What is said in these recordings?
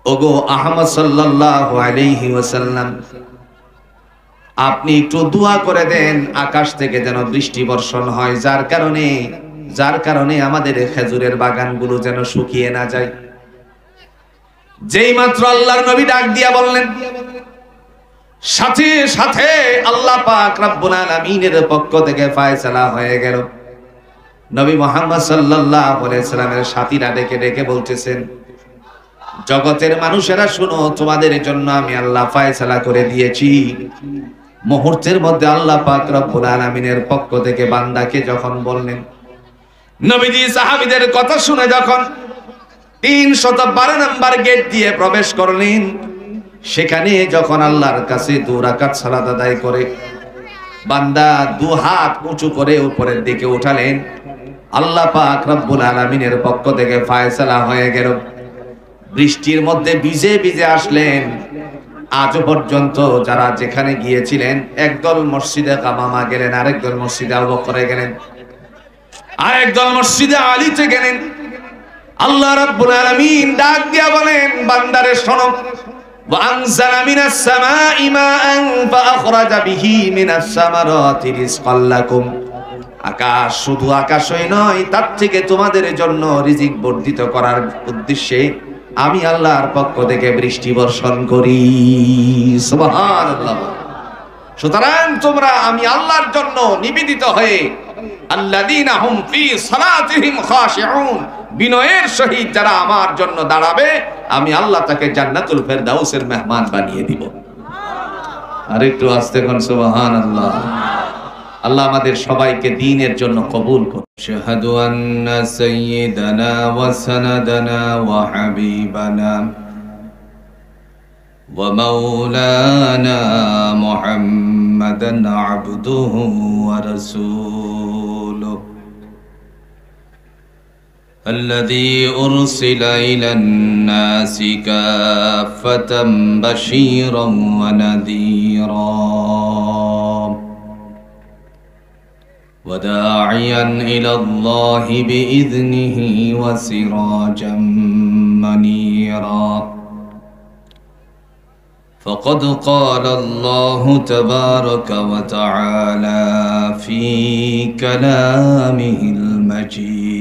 ওগো আহমদ সাল্লাল্লাহু আলাইহি ওয়াসাল্লাম, আপনি একটু দোয়া করে দেন আকাশ থেকে যেন বৃষ্টি বর্ষণ হয়, যার কারণে আমাদের খেজুরের বাগানগুলো যেন শুকিয়ে না যায়। যেই মাত্র আল্লাহর নবী ডাক দিয়া বললেন, সাথে সাথে আল্লাহ পাক রব্বুল আলামিনের পক্ষ থেকে ফয়সালা হয়ে গেল। নবী মুহাম্মদ সাল্লাল্লাহু আলাইহি সাল্লামের সাথীরা ডেকে ডেকে বলতেছেন, জগতের মানুষেরা শুনো, তোমাদের জন্য আমি আল্লাহ ফয়সালা করে দিয়েছি। মুহূর্তের মধ্যে আল্লাহ পাক রব্বুল আলামিনের পক্ষ থেকে বান্দাকে যখন বললেন, নবীজি সাহাবীদের কথা শুনে যখন 312 নম্বর গেট দিয়ে প্রবেশ করলেন, সেখানে যখন আল্লাহর কাছে 2 রাকাত সালাত আদায় করে বান্দা 2 হাত উঁচু করে উপরের দিকে উঠালেন, আল্লাহ পাক রব্বুল আলামিনের পক্ষ থেকে ফয়সালা হয়ে গেল। বৃষ্টির মধ্যে ভিজে ভিজে আসলেন। আজ পর্যন্ত যারা যেখানে গিয়েছিলেন, একদল মসজিদে কামামা গেলেন, আরেকদল মসজিদে আবু বকরে গেলেন, আরেকদল মসজিদে আলীতে গেলেন। আল্লাহ রাব্বুল আলামিন ডাক দিয়া বলেন, বান্দারে শোনো, ওয়া আনজালা মিনাস সামাই মাআন ফাআখরাজা বিহি মিনাস সামারাতি রিজকাল লাকুম। আকাশ শুধু আকাশই নয়, তার থেকে তোমাদের জন্য রিজিক বর্ধিত করার উদ্দেশ্যে আমি আল্লাহর পক্ষ থেকে বৃষ্টি বর্ষণ করি। সুবহানাল্লাহ। সুতরাং তোমরা আমি আল্লাহর জন্য নিবেদিত হয়ে, আল্লাযীনা হুম ফি সালাতিহিম খাশিউন, বিনয়ের সহিত যারা আমার জন্য দাঁড়াবে, আমি আল্লাহ তাকে জান্নাতুল ফেরদাউসের মেহমান বানিয়ে দিব। আর একটু আস্তে কোন সুবহানাল্লাহ। আল্লাহ আমাদের সবাইকে দ্বীনের জন্য কবুল করুন। শাহাদু আন্না সাইয়্যিদানা ওয়া সানাদানা ওয়া হাবিবানা ওয়া মাওলানা মুহাম্মাদান আবদুহু ওয়া রাসূলুহু الذي أرسل إلى الناس كافة بشيرا ونذيرا وداعيا إلى الله بإذنه وسراجا منيرا فقد قال الله تبارك وتعالى في كلامه المجيد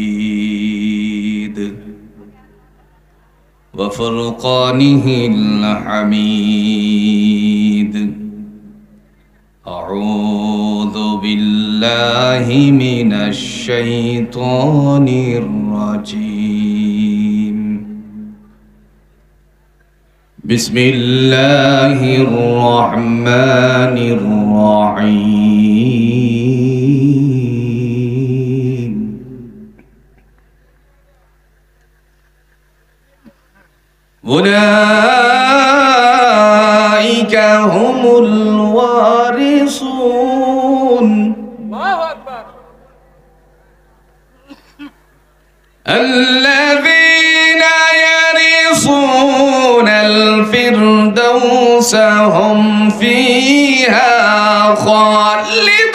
وفرقانه الحميد. أعوذ بالله من الشيطان الرجيم. بسم الله الرحمن الرحيم. أولئك هم الوارثون الذين يرثون الفردوس هم فيها خالدون.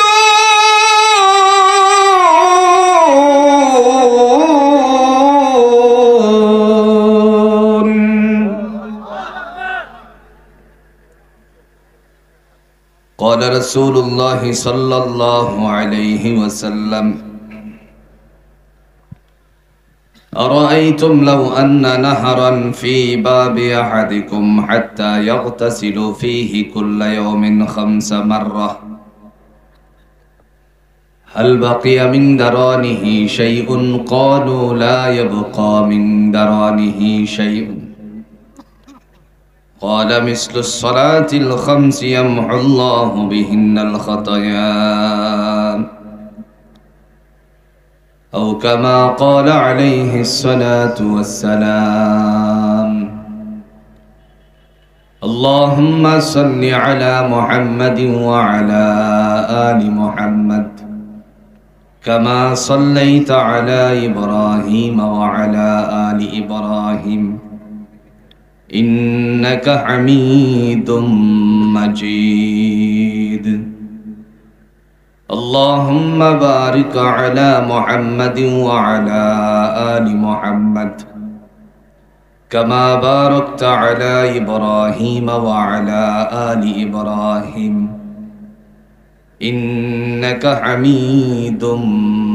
قال رسول الله صلى الله عليه وسلم: أرأيتم لو أن نهرا في باب أحدكم حتى يغتسل فيه كل يوم 5 مرات هل بقي من درانه شيء؟ قالوا لا يبقى من درانه شيء. قال مثل الصلاة ال5 يمحو الله بهن الخطايا أو كما قال عليه الصلاة والسلام. اللهم صل على محمد وعلى آل محمد كما صليت على إبراهيم وعلى آل إبراهيم إنك حميد مجيد. اللهم بارك على محمد وعلى آل محمد কামা বারাকতা আলা ইব্রাহিম ওয়া আলা আলি ইব্রাহিম ইন্নাকা হামিদুম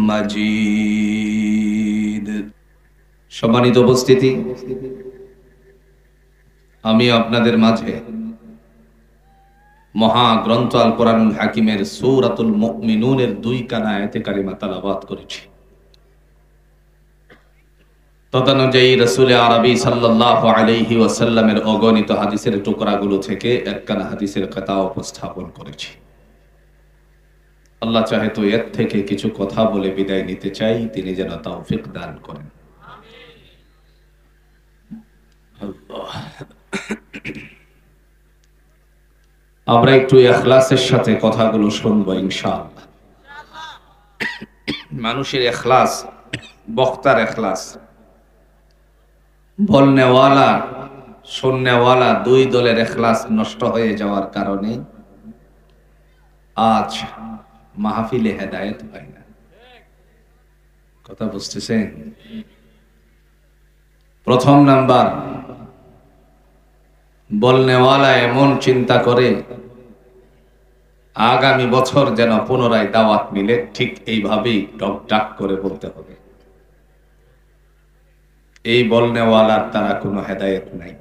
মাজিদ। সম্মানিত উপস্থিতি, আমি আপনাদের মাঝে মহাগ্রন্থ আল কোরআনুল হাকিমের সূরাতুল মুমিনুনের 2 কানা আয়াতে কারিমা তেলাওয়াত করেছি। তদনুযায়ী রাসূল আরবী সাল্লাল্লাহু আলাইহি ওয়াসাল্লামের অগণিত হাদিসের টুকরাগুলো থেকে একখানা হাদিসের কথা উপস্থাপন করেছি। আল্লাহ চাহে তো এর থেকে কিছু কথা বলে বিদায় নিতে চাই, তিনি যেন তৌফিক দান করেন। আল্লাহ, আমরা একটু ইখলাসের সাথে কথাগুলো শুনবো ইনশাআল্লাহ। মানুষের ইখলাস, বক্তার ইখলাস, বলনেওয়ালা শুননেওয়ালা 2 দলের ইখলাস নষ্ট হয়ে যাওয়ার কারণে আজ মাহফিলে হেদায়েত হয় না। কথা বুঝতেছেন? প্রথম নাম্বার, বলনেওয়ালা এমন চিন্তা করে আগামী বছর যেন পুনরায় দাওয়াত মিলে, ঠিক এইভাবেই টক ডাক করে বলতে হবে। এই বলনেওয়ালার তারা কোনো হেদায়েত নাই।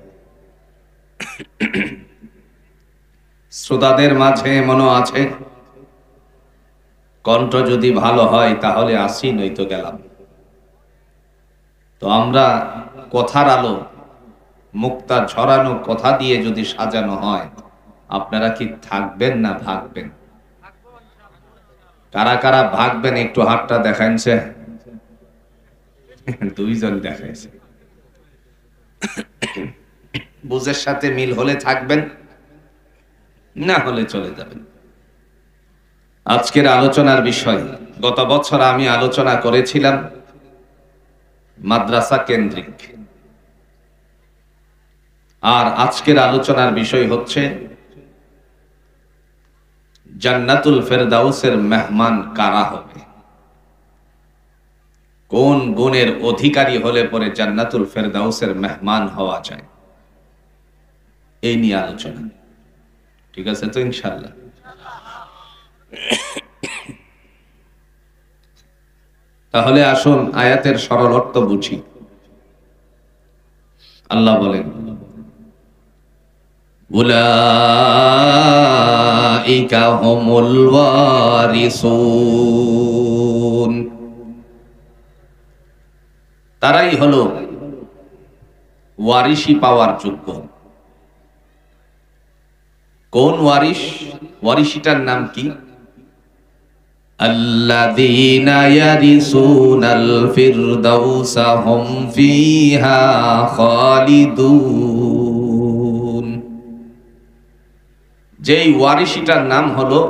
শ্রোতাদের মাঝে এমনও আছে, কণ্ঠ যদি ভালো হয় তাহলে আসি, নয়তো গেলাম। তো আমরা কথার আলো, মুক্তা ঝরানো কথা দিয়ে যদি সাজানো হয়, আপনারা কি থাকবেন না ভাগবেন? কারা কারা ভাগবেন একটু হাতটা দেখাইছে? 2 জন দেখাইছে। বুঝের সাথে মিল হলে থাকবেন, না হলে চলে যাবেন। আজকের আলোচনার বিষয়, গত বছর আমি আলোচনা করেছিলাম মাদ্রাসা কেন্দ্রিক, আর আজকের আলোচনার বিষয় হচ্ছে জান্নাতুল ফেরদাউসের মেহমান কারা হবে, কোন গুণের অধিকারী হলে পরে জান্নাতুল ফেরদাউসের মেহমান হওয়া যায়, এই নিয়ে আলোচনা। ঠিক আছে তো ইনশাআল্লাহ? তাহলে আসুন আয়াতের সরল অর্থ বুঝি। আল্লাহ বলেন, উলাইকা হুমুল ওয়ারিসুন, তারাই হলো ওয়ারিশি পাওয়ার যোগ্য। কোন ওয়ারিশ? ওয়ারিশিটার নাম কি? আল্লাযীনা ইয়ারিসুনাল ফিরদাউসা হুম ফিহা খালিদুন, যেই ওয়ারিশিটার নাম হলো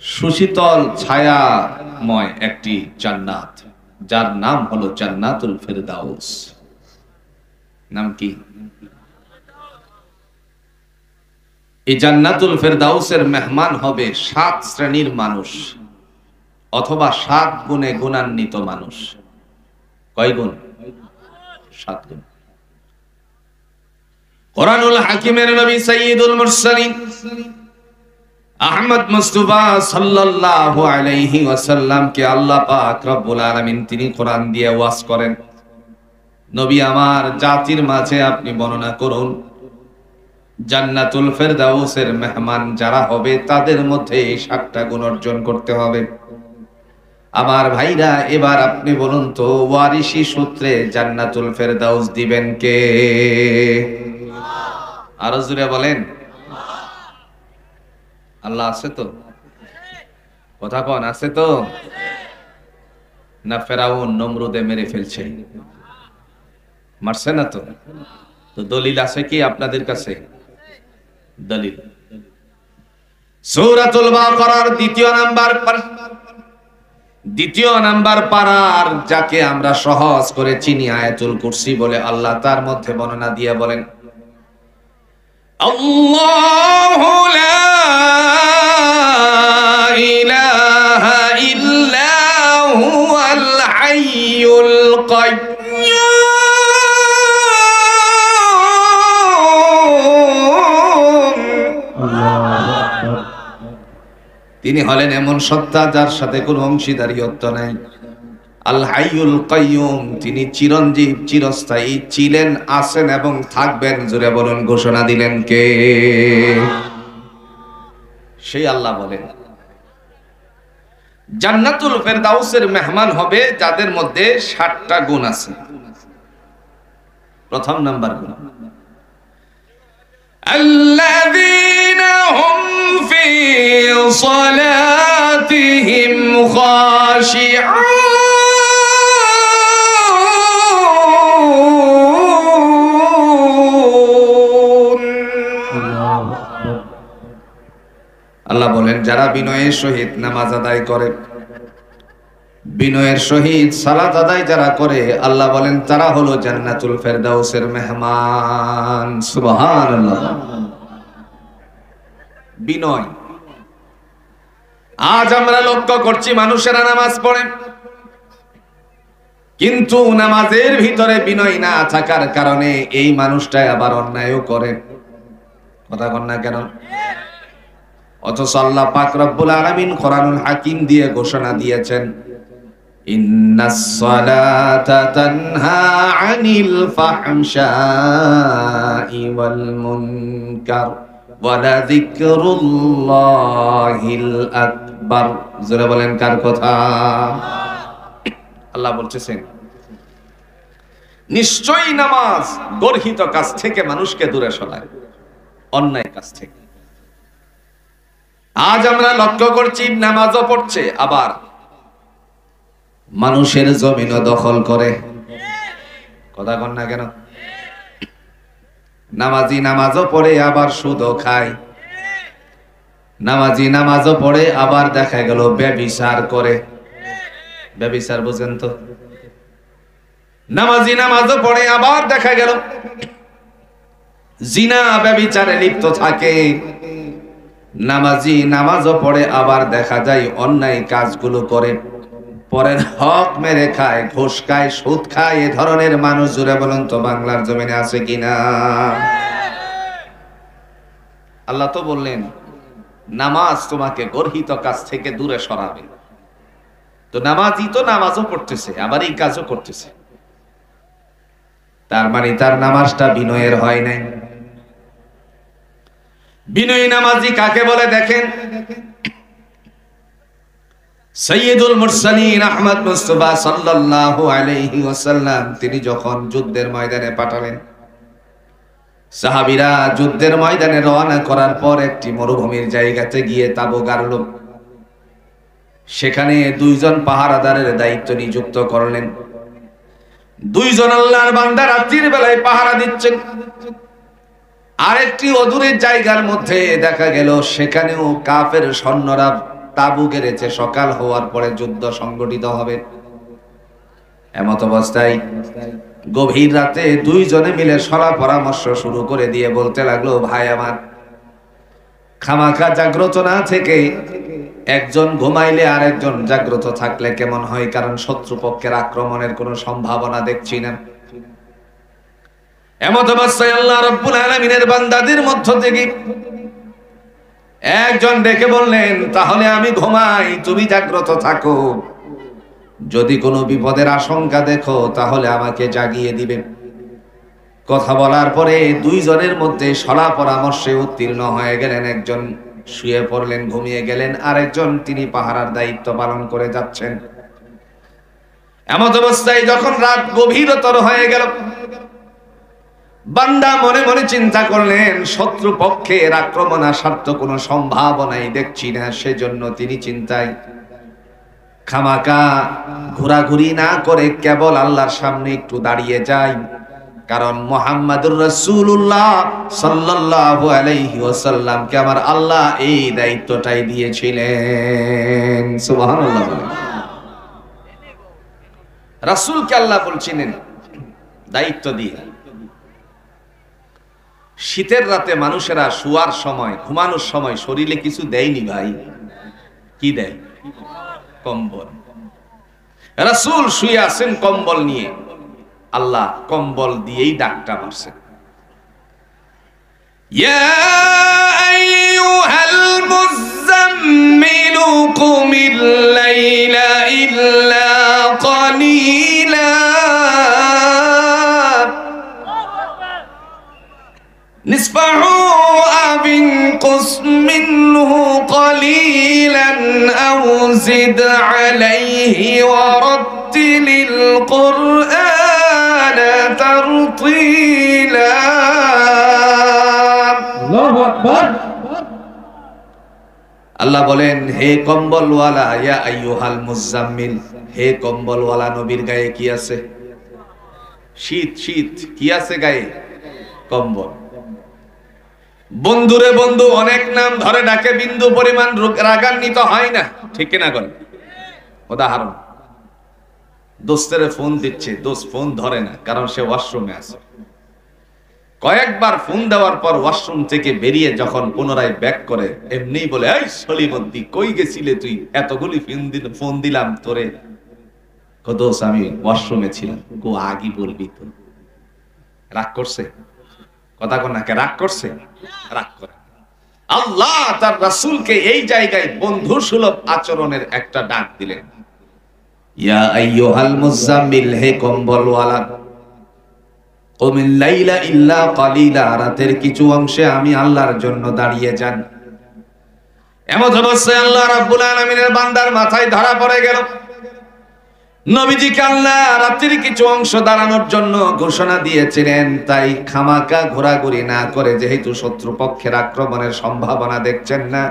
সুশীতল ছায়াময় একটি জান্নাত, যার নাম হলো জান্নাতুল ফেরদাউস। নাম কি? এই জান্নাতুল ফেরদাউসের মেহমান হবে 7 শ্রেণীর মানুষ, অথবা 7 গুণে গুণান্বিত মানুষ। কয় গুণ? 7 গুণ। কোরআনুল হাকিমের নবী সাইয়্যিদুল মুরসালিন আহমদ মুস্তাফা সাল্লাল্লাহু আলাইহি ওয়াসাল্লাম কে আল্লাহ পাক রব্বুল আলামিন তিনি কোরআন দিয়ে ওয়াজ করেন, নবী আমার, জাতির মাঝে আপনি বর্ণনা করুন জান্নাতুল ফেরদাউসের মেহমান যারা হবে তাদের মধ্যে এই 7টা গুণ অর্জন করতে হবে। আমার ভাইরা, এবার আপনি বলুন তো, ওয়ারিশি সূত্রে জান্নাতুল ফেরদাউস দিবেন কে? আরো জোরে বলেন। আল্লাহ আছে তো? কথা কোন আছে তো? না ফেরাউন নমরুদে মেরে ফেলছে? মারছে না তো? তো দলিল আছে কি আপনাদের কাছে? দলিল সূরাতুল বাকারার 2 নাম্বার পারার যাকে আমরা সহজ করে চিনি আয়াতুল কুরসি বলে, আল্লাহ তার মধ্যে বর্ণনা দিয়ে বলেন, আল্লাহু লা ইলাহা ইল্লা হুয়াল হাইয়ুল কাইয়্যুম তিনি হলেন এমন সত্তা যার সাথে কোনো অংশীদারিত্ব নাই। আল হাইয়ুল কাইয়ুম, তিনি চিরঞ্জীব, চিরস্থায়ী, ছিলেন, আছেন এবং থাকবেন। জোরে বলুন, ঘোষণা দিলেন কে? সেই আল্লাহ বলেন, জান্নাতুল ফেরদাউসের মেহমান হবে যাদের মধ্যে 60টা গুণ আছে। প্রথম নাম্বার গুণ, আল্লাযীনা হুম ফি সালাতিহিম খাশিউন। আল্লাহ বলেন, যারা বিনয়ের সহিত নামাজ আদায় করে, বিনয়ের সহিত সালাত আদায় যারা করে, আল্লাহ বলেন তারা হলো জান্নাতুল ফেরদাউসের মেহমান। সুবহানাল্লাহ। বিনয়। আজ আমরা লক্ষ্য করছি মানুষেরা নামাজ পড়ে, কিন্তু নামাজের ভিতরে বিনয় না থাকার কারণে এই মানুষটাই আবার অন্যায়ও করে। কথা বল না কেন? অথচ আল্লাহ পাক রব্বুল আলামিন কোরআনুল হাকিম দিয়ে ঘোষণা দিয়েছেন, ইন্নাস সালাতা তানহা আনিল ফাহশাই ওয়াল মুনকার ওয়া লাযিকরুল্লাহিল আকবার। যারা বলেন কার কথা? আল্লাহ বলতেছেন, নিশ্চয়ই নামাজ গর্হিত কাজ থেকে মানুষকে দূরে সরায়, অন্যায় কাজ থেকে। আজ আমরা লক্ষ্য করছি নামাজও পড়ছে, আবার মানুষের জমিনও দখল করে। কথা কন না কেন? নামাজি নামাজও পড়ে আবার সুদও খায়, নামাজি নামাজও পড়ে আবার দেখা গেল ব্যভিচার করে। ব্যভিচার বুঝেন তো? নামাজি নামাজও পড়ে আবার দেখা গেল জিনা ব্যভিচারে লিপ্ত থাকে। নামাজি নামাজও পড়ে আবার দেখা যায় অন্যায় কাজগুলো করে, পরের হক মেরে খায়, ঘুষ খায়, সুদ খায়। এ ধরনের মানুষ, জুড়ে বলুন তো, বাংলার জমিনে আছে কিনা? আল্লাহ তো বললেন নামাজ তোমাকে গর্হিত কাজ থেকে দূরে সরাবে। তো নামাজি তো নামাজও পড়তেছে, আবার এই কাজও করতেছে, তার মানে তার নামাজটা বিনয়ের হয় নাই। বিনয়ী নামাজি কাকে বলে দেখেন, সাইয়্যিদুল মুরসালিন আহমদ মুস্তাফা সাল্লাল্লাহু আলাইহি ওয়াসাল্লাম তিনি যখন যুদ্ধের ময়দানে পাঠালেন, সাহাবীরা যুদ্ধের ময়দানে রওনা করার পর একটি মরুভূমির জায়গাতে গিয়ে তাঁবু গাড়ল। সেখানে 2 জন পাহারাদারের দায়িত্ব নিযুক্ত করলেন। 2 জন আল্লাহর বান্দা রাত্রির বেলায় পাহারা দিচ্ছেন। আরেকটি অদূরের জায়গার মধ্যে দেখা গেল সেখানেও কাফের সৈন্যরা তাঁবু গেড়েছে, সকাল হওয়ার পরে যুদ্ধ সংগঠিত হবে। এমত অবস্থায় গভীর রাতে 2 জনে মিলে সলা পরামর্শ শুরু করে দিয়ে বলতে লাগলো, ভাই আমার, খামাখা জাগ্রত না থেকে একজন ঘুমাইলে আর একজন জাগ্রত থাকলে কেমন হয়? কারণ শত্রুপক্ষের আক্রমণের কোনো সম্ভাবনা দেখছি না। এমত অবস্থায় আল্লাহ রাব্বুল আলামিনের বান্দাদের মধ্য থেকে একজন ডেকে বললেন, তাহলে আমি ঘুমাই, তুমি জাগ্রত থাকো। যদি কোনো বিপদের আশঙ্কা দেখো তাহলে আমাকে জাগিয়ে দিবে। কথা বলার পরে 2 জনের মধ্যে সলা পরামর্শে উত্তীর্ণ হয়ে গেলেন। একজন শুয়ে পড়লেন, ঘুমিয়ে গেলেন, আরেকজন তিনি পাহারার দায়িত্ব পালন করে যাচ্ছেন। এমত অবস্থায় যখন রাত গভীরতর হয়ে গেল, বান্দা মনে মনে চিন্তা করলেন, শত্রু পক্ষের আক্রমণ আসার তো কোনো সম্ভাবনাই দেখছি না। সেজন্য তিনি চিন্তায় খামাকা ঘোরাঘুরি না করে কেবল আল্লাহর সামনে একটু দাঁড়িয়ে যাই। কারণ মুহাম্মাদুর রাসূলুল্লাহ সাল্লাল্লাহু আলাইহি ওয়াসাল্লামকে আমার আল্লাহ এই দায়িত্বটাই দিয়েছিলেন। সুবহানাল্লাহ। রাসূলকে আল্লাহ বলছিলেন দায়িত্ব দিয়ে। শীতের রাতে মানুষেরা শোয়ার সময়, ঘুমানোর সময় শরীরে কিছু দেয়নি ভাই। কি দেয়? কম্বল। রাসূল শুয়ে আছেন কম্বল নিয়ে, আল্লাহ কম্বল দিয়েই ডাকটা মারছেন, ইয়া আইয়ুহাল মুযাম্মিল قم الليل إلا قليلا نصفه أو انقص منه قليلا أو زد عليه ورتل القرآن ترتيلا الله أكبر আল্লাহ বলেন হে কম্বলওয়ালা ইয়া আইয়ুহাল মুজাম্মিল, হে কম্বলওয়ালা নবীর গায়ে কি আছে? শীত। শীত কি আছে গায়ে? কম্বল। বন্ধুরে বন্ধু অনেক নাম ধরে ডাকে, বিন্দু পরিমাণ রাগান্বিত হয় না, ঠিক না? বলেন উদাহরণ, দোস্তের ফোন দিচ্ছে, দোস্ত ফোন ধরে না কারণ সে ওয়াশরুমে আছে। কয়েকবার ফোন দেওয়ার পর ওয়াশরুম থেকে বেরিয়ে যখন পুনরায় ব্যাক করে এমনি বলে, এই সলিমদ্দি কই গেছিলে তুই? এতগুলি ফোন দিলাম তোরে। দোস্ত আমি ওয়াশরুমে ছিলাম। কো আগি বলবি তো? রাগ করছে? কথা কন না, কে রাগ করছে? রাগ করে। আল্লাহ তার রাসূলকে এই জায়গায় বন্ধু সুলভ আচরণের একটা ডাক দিলেন, ইয়া আইয়ুহাল মুজাম্মিল, হে কম্বলওয়ালা, কুমিল লাইলা ইল্লা কালিলা, রাতের কিছু অংশে আমি আল্লাহর জন্য দাঁড়িয়ে যান। এমন অবস্থায় আল্লাহ রাব্বুল আলামিনের বান্দার মাথায় ধরা পড়ে গেল, নবীজিকে আল্লাহ রাতের কিছু অংশ দাঁড়ানোর জন্য ঘোষণা দিয়েছিলেন। তাই খামাকা ঘোরাঘুরি না করে, যেহেতু শত্রুপক্ষের আক্রমণের সম্ভাবনা দেখছেন না,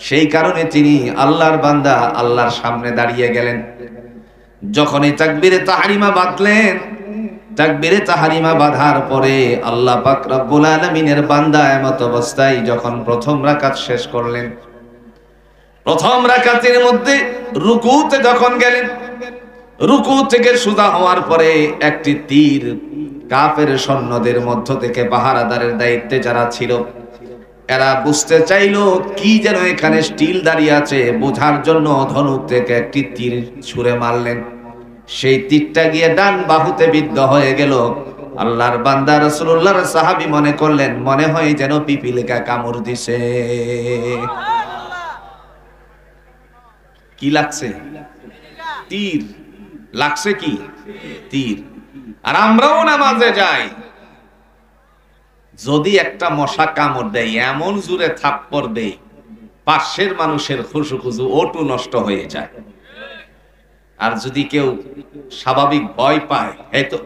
সেই কারণে তিনি আল্লাহর বান্দা আল্লাহর সামনে দাঁড়িয়ে গেলেন। যখনই তাকবীরে তাহরিমা বাঁধলেন, তাকবীরে তাহরিমা বাঁধার পরে আল্লাহ পাক রব্বুল আলামিনের বান্দা এমত অবস্থায় যখন প্রথম রাকাত শেষ করলেন, প্রথম রাকাতের মধ্যে রুকুতে যখন গেলেন, রুকু থেকে সুজা হওয়ার পরে একটি তীর কাফের সৈন্যদের মধ্য থেকে পাহারাদারের দায়িত্বে যারা ছিল, এরা বুঝতে চাইলো কি যেন এখানে স্টিল দাঁড়িয়ে আছে, বোঝার জন্য ধনুক থেকে একটি তীর ছুঁড়ে মারলেন। সেই তীরটা গিয়ে ডান বাহুতে বিদ্ধ হয়ে গেল। আল্লাহর বান্দা রাসূলুল্লাহর সাহাবী মনে করলেন, মনে হয় যেন পিপিলিকা কামড় দিছে। কি লাগছে? তীর লাগছে। কি? তীর। আর আমরাও নামাজে যাই, যদি একটা মশা কামড় দেয়, এমন জোরে থাপ্পড় দেয়, পাশের মানুষের খুশু ওটু নষ্ট হয়ে যায়। আর যদি কেউ স্বাভাবিক ভয় পায়, এই তো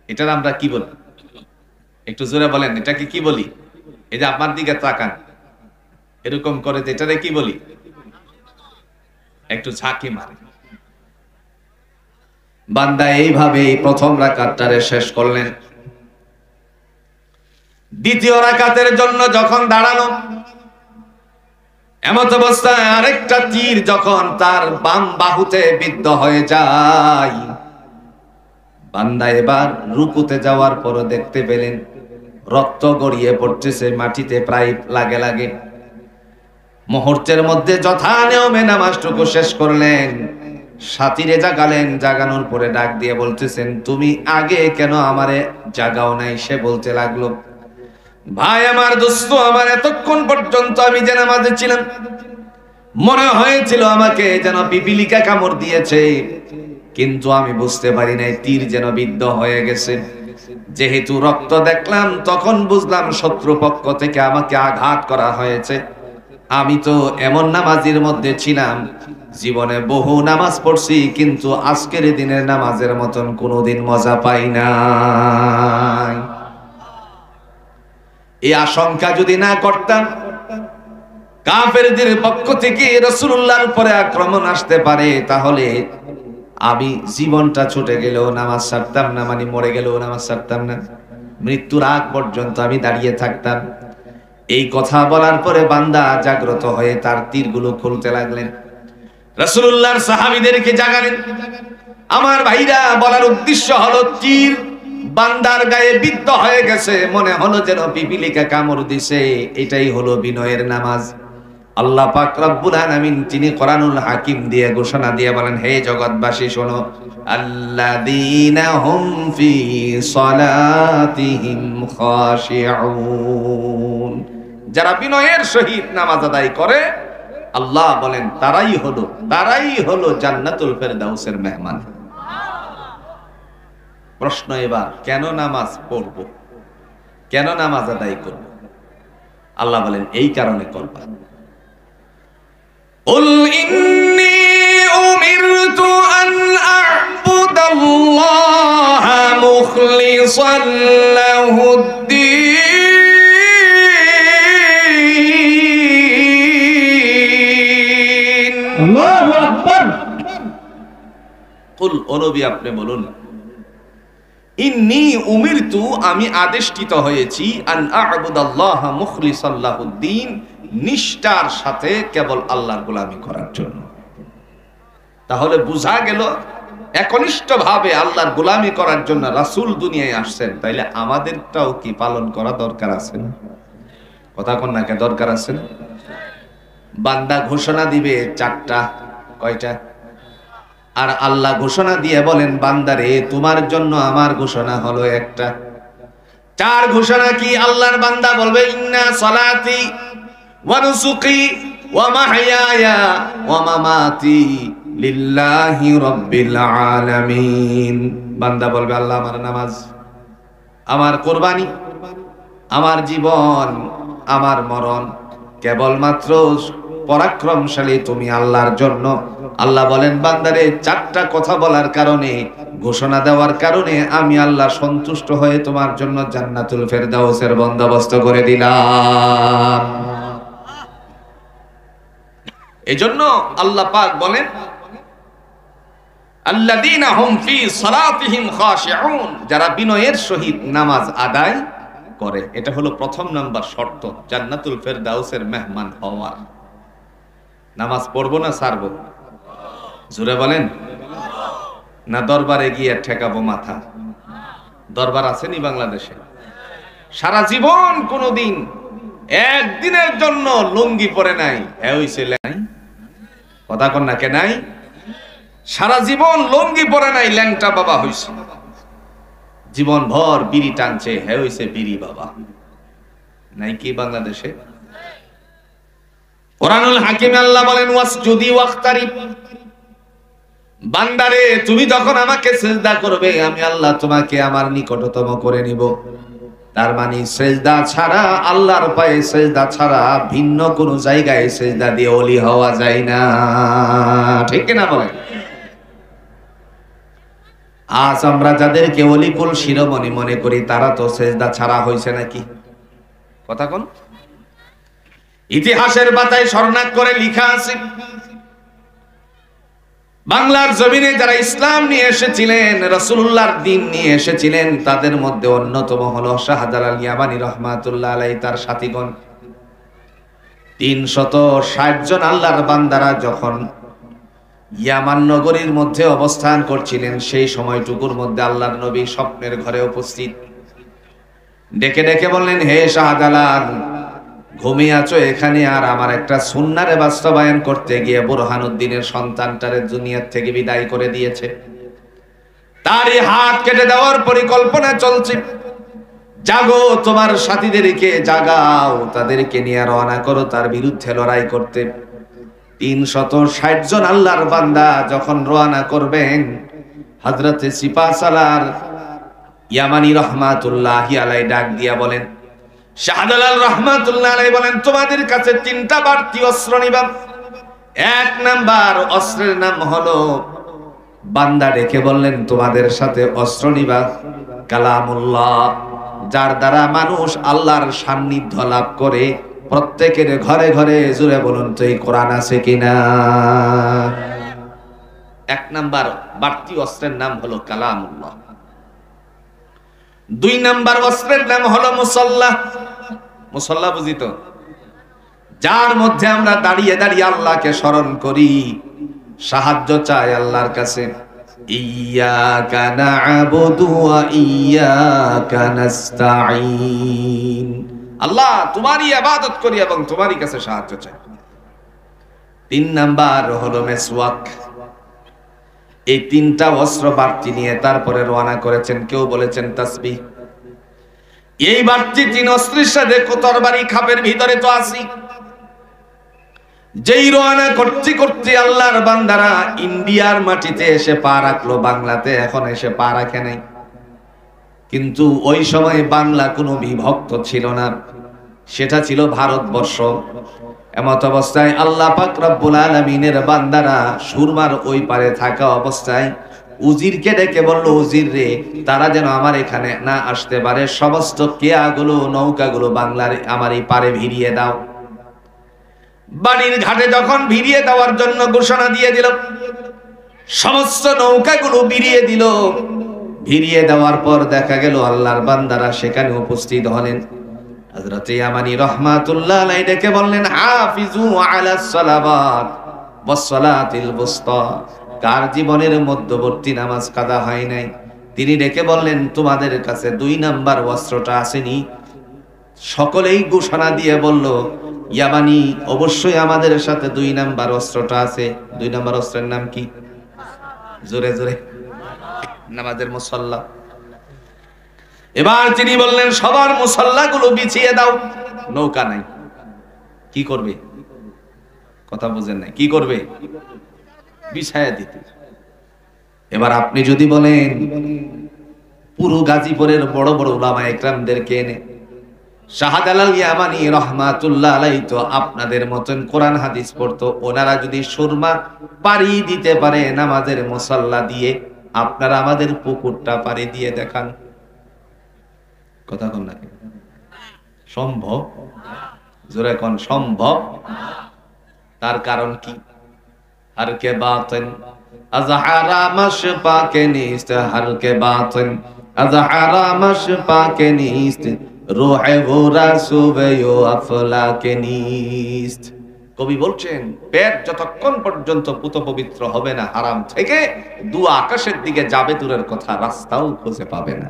এটার আমরা কি বলি? একটু জোরে বলেন, এটাকে কি বলি? এই যে আপনার দিকে তাকান, এরকম করে, এটারে কি বলি? একটু ঝাঁকি মারে। বান্দা এইভাবে প্রথম রাকাতটারে শেষ করলেন। দ্বিতীয় রাকাতের জন্য যখন দাঁড়ানো, এমত অবস্থায় আরেকটা তীর যখন তার বাম বাহুতে বিদ্ধ হয়ে যায়, বান্দা এবার রুকুতে যাওয়ার পর দেখতে পেলেন রক্ত গড়িয়ে পড়তেছে মাটিতে প্রায় লাগে লাগে। মুহূর্তের মধ্যে যথা নিয়মে নামাজটুকু শেষ করলেন। সাথীরে জাগালেন, জাগানোর পরে ডাক দিয়ে বলতেছেন, তুমি আগে কেন আমারে জাগাও নাই? সে বলতে লাগলো, ভাই আমার, দোস্ত আমার, এতক্ষণ পর্যন্ত আমি যে নামাজে ছিলাম, মনে হয়েছিল আমাকে যেন পিপিলিকা কামড় দিয়েছে, কিন্তু আমি বুঝতে পারি নাই তীর যেন বিদ্ধ হয়ে গেছে। যেহেতু রক্ত দেখলাম, তখন বুঝলাম শত্রুপক্ষ থেকে আমাকে আঘাত করা হয়েছে। আমি তো এমন নামাজের মধ্যে ছিলাম, জীবনে বহু নামাজ পড়ছি, কিন্তু আজকের দিনের নামাজের মতন কোনোদিন মজা পাই নাই। এই আশঙ্কা যদি না করতাম, কাফেরদের পক্ষ থেকে রাসূলুল্লাহর উপরে আক্রমণ আসতে পারে, তাহলে আমি জীবনটা ছুটে গেলেও নামাজ ছাড়তাম না, মানে মরে গেলেও নামাজ ছাড়তাম না, মৃত্যুর আগ পর্যন্ত আমি দাঁড়িয়ে থাকতাম। এই কথা বলার পরে বান্দা জাগ্রত হয়ে তার তীরগুলো খুলতে লাগলেন। রাসূলুল্লাহর সাহাবীদেরকে জাগালেন। আমার ভাইরা, বলার উদ্দেশ্য হলো, তীর বান্দার গায়ে বিদ্ধ হয়ে গেছে, মনে হলো যেন পিপিলিকা কামড় দিছে। এটাই হলো বিনয়ের নামাজ। আল্লাহ পাক রব্বুল আলামিন তিনি কোরআনুল হাকিম দিয়ে ঘোষণা দিয়ে বলেন, হে জগৎবাসী শোনো, আল্লাযীনা হুম ফি সালাতিহিম খাশিউন, যারা বিনয়ের সহিত নামাজ আদায় করে, আল্লাহ বলেন তারাই হলো জান্নাতুল ফেরদাউসের মেহমান। প্রশ্ন এবার, কেন নামাজ পড়ব, কেন নামাজ আদায় করব? আল্লাহ বলেন এই কারণে করবা। قل إني أمرت أن أعبد الله مخلصا له الدين الله أكبر قل ও নবী আপনি বলুন, ইন্নী উমিরতু আমি আদেশকৃত হয়েছি আন আ'বুদাল্লাহা মুখলিসাল লাহুদ্দিন নিষ্ঠার সাথে কেবল আল্লাহর গোলামি করার জন্য। তাহলে বোঝা গেল একনিষ্ঠভাবে আল্লাহর গোলামি করার জন্য রাসূল দুনিয়ায় আসছেন, তাইলে আমাদেরটাও কি পালন করা দরকার আছে না? কথা কোন নাকি দরকার আছে না? বান্দা ঘোষণা দিবে চারটা, কয়টা? আর আল্লাহ ঘোষণা দিয়ে বলেন বান্দারে তোমার জন্য আমার ঘোষণা হলো একটা। চার ঘোষণা কি? আল্লাহর বান্দা বলবে ইন্না সালাতি ওয়া নুসুকি ওয়া মাহইয়ায়া ওয়া মামাতি লিল্লাহি রাব্বিল আলামিন। বান্দা বলবে আল্লাহ আমার নামাজ, আমার কুরবানি, আমার জীবন, আমার মরণ কেবলমাত্র পরাক্রমশালী তুমি আল্লাহর জন্য। আল্লাহ বলেন বান্দারে চারটা কথা বলার কারণে, ঘোষণা দেওয়ার কারণে আমি আল্লাহ সন্তুষ্ট হয়ে তোমার জন্য জান্নাতুল ফেরদাউসের বন্দোবস্ত করে দিলাম। এজন্য আল্লাহ পাক বলেন আল্লাযীনা হুম ফি সালাতিহিম খাশিউন, যারা বিনয়ের সহিত নামাজ আদায় করে। এটা হলো প্রথম নাম্বার শর্ত জান্নাতুল ফেরদাউসের মেহমান হওয়ার। নামাজ পড়বো না ছাড়বো? জোরে বলেন। না দরবারে গিয়ে ঠেকাবো মাথা? দরবার আসেনি বাংলাদেশে? সারা জীবন কোনদিন একদিনের জন্য লুঙ্গি পরে নাই, নাই? কথা কন না কে নাই? সারা জীবন লুঙ্গি পরে নাই, ল্যাংটা বাবা হইছে। জীবন ভর বিড়ি টানছে, হইছে বিড়ি বাবা। নাই কি বাংলাদেশে? কোরআনুল হাকিমে আল্লাহ বলেন ওয়াসজুদি ওয়াক্তারিব, বান্দারে তুমি যখন আমাকে সিজদা করবে আমি আল্লাহ তোমাকে আমার নিকটতম করে নিব। তার মানে সিজদা ছাড়া, আল্লাহর পায়ে সিজদা ছাড়া ভিন্ন কোন জায়গায় সিজদা দিয়ে ওলি হওয়া যায় না। ঠিক না বলেন? আজ আমরা যাদেরকে ওলিকুল শিরোমণি মনে করি তারা তো সিজদা ছাড়া হইছে নাকি? কথা কোন? ইতিহাসের পাতায় স্বর্ণাক্ষরে লেখা আছে বাংলার জমিনে যারা ইসলাম নিয়ে এসেছিলেন, রাসূলুল্লাহর দ্বীন নিয়ে এসেছিলেন, তাদের মধ্যে অন্যতম হলো শাহজালাল ইয়ামানী রাহমাতুল্লাহ আলাইহি, তার সাথীগণ 360 জন আল্লাহর বান্দারা যখন ইয়ামান নগরীর মধ্যে অবস্থান করছিলেন, সেই সময়টুকুর মধ্যে আল্লাহর নবী স্বপ্নের ঘরে উপস্থিত। ডেকে ডেকে বললেন, হে শাহজালাল, ঘুমিয়ে আছো এখানে, আর আমার একটা সুন্নারে বাস্তবায়ন করতে গিয়ে বুরহানুদ্দিনের সন্তানটারে দুনিয়ার থেকে বিদায় করে দিয়েছে, তারই হাত কেটে দেওয়ার পরিকল্পনা চলছে। জাগো, তোমার সাথীদেরকে জাগাও, তাদেরকে নিয়ে রওনা করো তার বিরুদ্ধে লড়াই করতে। 360 জন আল্লাহর বান্দা যখন রওনা করবেন, হযরতে সিপাহসালার ইয়ামানী রাহমাতুল্লাহি আলাইহি ডাক দিয়া বলেন, শাহজালাল রাহমাতুল্লাহ আলাইহি বলেন, তোমাদের কাছে 3টা বাড়তি অস্ত্র নিবা। 1 নাম্বার অস্ত্রের নাম হলো, বান্দা ডেকে বললেন তোমাদের সাথে অস্ত্র নিবা কালামুল্লাহ, যার দ্বারা মানুষ আল্লাহর সান্নিধ্য লাভ করে। প্রত্যেকের ঘরে ঘরে জুড়ে বলুন তো এই কোরআন আছে কিনা? 1 নাম্বার বাড়তি অস্ত্রের নাম হলো কালামুল্লাহ। 2 নাম্বার অস্ত্রের নাম হলো মুসাল্লা। মুসাল্লা বুঝি তো? যার মধ্যে আমরা দাঁড়িয়ে দাঁড়িয়ে আল্লাহকে স্মরণ করি, সাহায্য চাই আল্লাহর কাছে। ইয়্যাকা না'বুদু ওয়া ইয়্যাকা নাস্তাঈন, আল্লাহ তোমারই ইবাদত করি এবং তোমারই কাছে সাহায্য চাই। 3 নাম্বার হলো মিসওয়াক। এই 3টা অস্ত্র বাড়তি নিয়ে তারপরে রওনা করেছেন। কেউ বলেছেন তাসবিহ। এই বাড়তি 3 অস্ত্রের সাথে তরবারি খাপের ভিতরে তো আছে। যেই রওনা করতে করতে আল্লাহর বান্দারা ইন্ডিয়ার মাটিতে এসে পা রাখলো, বাংলাতে এখন এসে পা রাখে নাই। কিন্তু ওই সময় বাংলা কোনো বিভক্ত ছিল না, সেটা ছিল ভারতবর্ষ। এমত অবস্থায় আল্লাহ পাক রব্বুল আলামিনের বান্দারা সুরমার ওই পারে থাকা অবস্থায় উজিরকে ডেকে বলল, উজির রে, তারা যেন আমার এখানে না আসতে পারে, সমস্ত কেয়াগুলো নৌকাগুলো বাংলার আমার এই পারে ভিড়িয়ে দাও। বাড়ির ঘাটে যখন ভিড়িয়ে দেওয়ার জন্য ঘোষণা দিয়ে দিল, সমস্ত নৌকাগুলো ভিড়িয়ে দিল। ভিড়িয়ে দেওয়ার পর দেখা গেল আল্লাহর বান্দারা সেখানে উপস্থিত হলেন। হযরত ইয়ামানী রাহমাতুল্লাহ আলাইহি ডেকে বললেন, হাফিজু আলাস সালাওয়াত ওয়াস সালাতিল বুসতা। কার জীবনের মধ্যবর্তী নামাজ কাজা হয় নাই, তিনি ডেকে বললেন, তোমাদের কাছে 2 নাম্বার অস্ত্রটা আসেনি? সকলেই ঘোষণা দিয়ে বলল, ইয়ামানী, অবশ্যই আমাদের সাথে 2 নাম্বার অস্ত্রটা আছে। 2 নাম্বার অস্ত্রের নাম কি? জোরে জোরে। নামাজের মুসাল্লা। এবার তিনি বললেন, সবার মুসাল্লাগুলো বিছিয়ে দাও। নৌকা নাই, কি করবে? কথা বুঝেন নাই, কি করবে? বিছায়া দিতে। এবার আপনি যদি বলেন পুরো গাজীপুরের বড় বড় উলামা ইকরামদেরকে এনে, শাহজালাল ইয়ামানী রাহমাতুল্লাহ আলাইহি তো আপনাদের মতন কোরআন হাদিস পড়তো, ওনারা যদি সুরমা পাড়ি দিতে পারে নামাজের মুসাল্লা দিয়ে, আপনারা আমাদের পুকুরটা পাড়ি দিয়ে দেখান। কথা কোন না? সম্ভব? জোরে কোন সম্ভব? তার কারণ কি? हर के बातिन अज़हरा मशपा के नीस्त, हर के बातिन अज़हरा मशपा के नीस्त, रूह वो रासूबे यो अफला के नीस्त। কবি বলছেন, পেট যতক্ষণ পর্যন্ত পুত পবিত্র হবে না হারাম থেকে, দুয়া আকাশের দিকে যাবে দূরের কথা, রাস্তাও খুঁজে পাবে না।